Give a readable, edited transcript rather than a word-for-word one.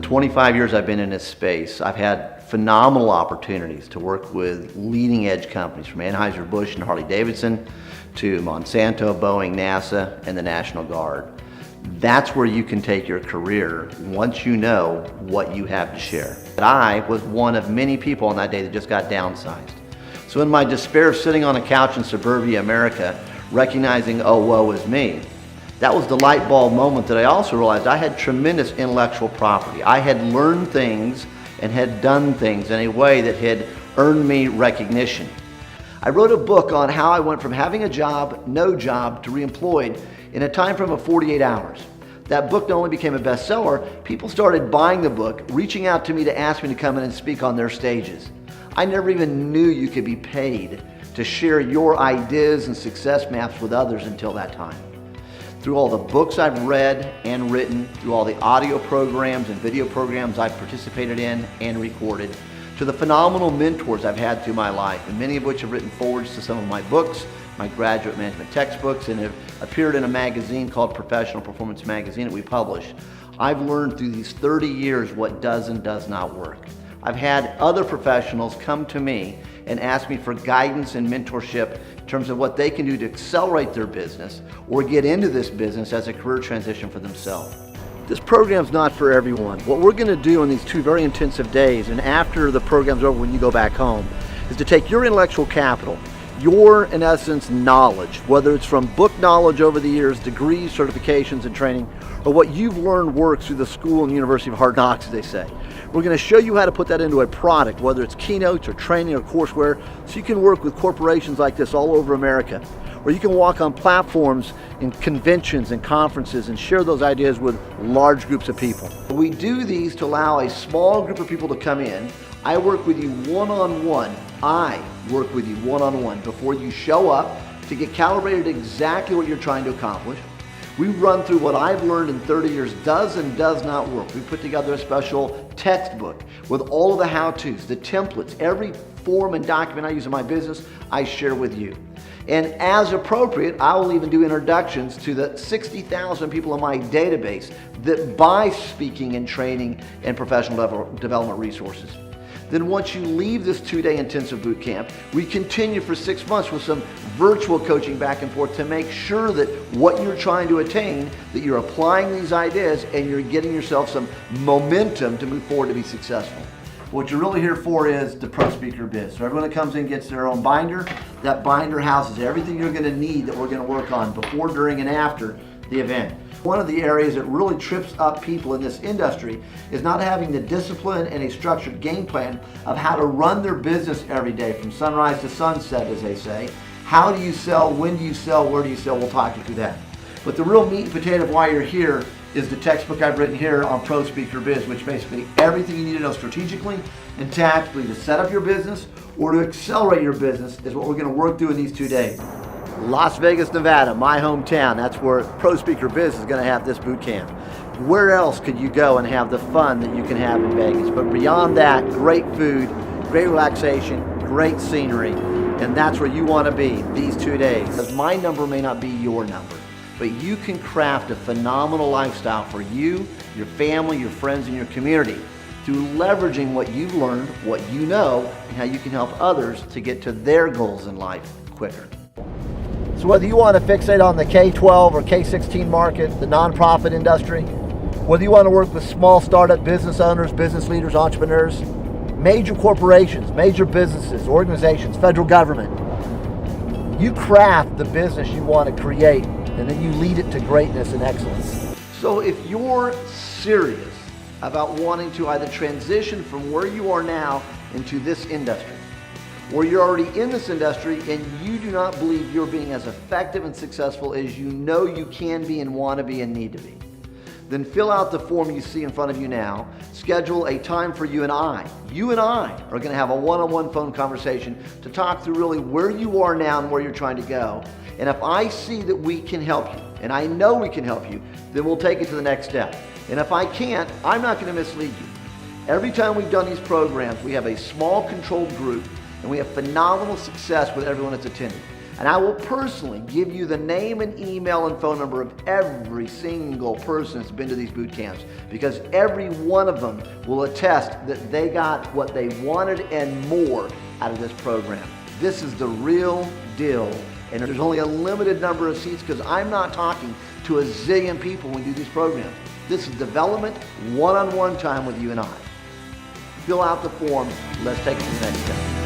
25 years I've been in this space, I've had phenomenal opportunities to work with leading edge companies from Anheuser-Busch and Harley-Davidson to Monsanto, Boeing, NASA, and the National Guard. That's where you can take your career once you know what you have to share. I was one of many people on that day that just got downsized. So in my despair, sitting on a couch in suburbia America, recognizing, oh, woe is me, that was the light bulb moment that I also realized I had tremendous intellectual property. I had learned things and had done things in a way that had earned me recognition. I wrote a book on how I went from having a job, no job, to reemployed in a time frame of 48 hours. That book not only became a bestseller, people started buying the book, reaching out to me to ask me to come in and speak on their stages. I never even knew you could be paid to share your ideas and success maps with others until that time. Through all the books I've read and written, through all the audio programs and video programs I've participated in and recorded, to the phenomenal mentors I've had through my life, and many of which have written forwards to some of my books, my graduate management textbooks, and have appeared in a magazine called Professional Performance Magazine that we publish. I've learned through these 30 years what does and does not work. I've had other professionals come to me and ask me for guidance and mentorship in terms of what they can do to accelerate their business or get into this business as a career transition for themselves. This program's not for everyone. What we're going to do in these 2 very intensive days and after the program's over when you go back home is to take your intellectual capital, your, in essence, knowledge, whether it's from book knowledge over the years, degrees, certifications, and training, or what you've learned works through the school and University of Hard Knocks, as they say. We're going to show you how to put that into a product, whether it's keynotes or training or courseware, so you can work with corporations like this all over America, or you can walk on platforms in conventions and conferences and share those ideas with large groups of people. We do these to allow a small group of people to come in. I work with you one-on-one. I work with you one-on-one before you show up to get calibrated exactly what you're trying to accomplish. We run through what I've learned in 30 years does and does not work. We put together a special textbook with all of the how-tos, the templates, every form and document I use in my business, I share with you. And as appropriate, I will even do introductions to the 60,000 people in my database that buy speaking and training and professional development resources. Then once you leave this 2-day intensive boot camp, we continue for 6 months with some virtual coaching back and forth to make sure that what you're trying to attain, that you're applying these ideas and you're getting yourself some momentum to move forward to be successful. What you're really here for is the Pro Speaker Biz. So everyone that comes in gets their own binder. That binder houses everything you're going to need that we're going to work on before, during, and after the event. One of the areas that really trips up people in this industry is not having the discipline and a structured game plan of how to run their business every day from sunrise to sunset, as they say. How do you sell? When do you sell? Where do you sell? We'll talk you through that. But the real meat and potato of why you're here is the textbook I've written here on Pro Speaker Biz, which basically everything you need to know strategically and tactically to set up your business or to accelerate your business is what we're going to work through in these 2 days. Las Vegas, Nevada, my hometown. That's where Pro Speaker Biz is going to have this boot camp. Where else could you go and have the fun that you can have in Vegas? But beyond that, great food, great relaxation, great scenery, and that's where you want to be these 2 days. Because my number may not be your number, but you can craft a phenomenal lifestyle for you, your family, your friends, and your community through leveraging what you've learned, what you know, and how you can help others to get to their goals in life quicker. So whether you want to fixate on the K-12 or K-16 market, the nonprofit industry, whether you want to work with small startup business owners, business leaders, entrepreneurs, major corporations, major businesses, organizations, federal government, you craft the business you want to create and then you lead it to greatness and excellence. So if you're serious about wanting to either transition from where you are now into this industry, or you're already in this industry and you do not believe you're being as effective and successful as you know you can be and want to be and need to be, then fill out the form you see in front of you now. Schedule a time for you and I. You and I are going to have a one-on-one phone conversation to talk through really where you are now and where you're trying to go. And if I see that we can help you, and I know we can help you, then we'll take it to the next step. And if I can't, I'm not going to mislead you. Every time we've done these programs, we have a small controlled group and we have phenomenal success with everyone that's attending. And I will personally give you the name and email and phone number of every single person that's been to these boot camps, because every one of them will attest that they got what they wanted and more out of this program. This is the real deal, and there's only a limited number of seats because I'm not talking to a zillion people when we do these programs. This is development, one-on-one time with you and I. Fill out the form. Let's take it to the next step.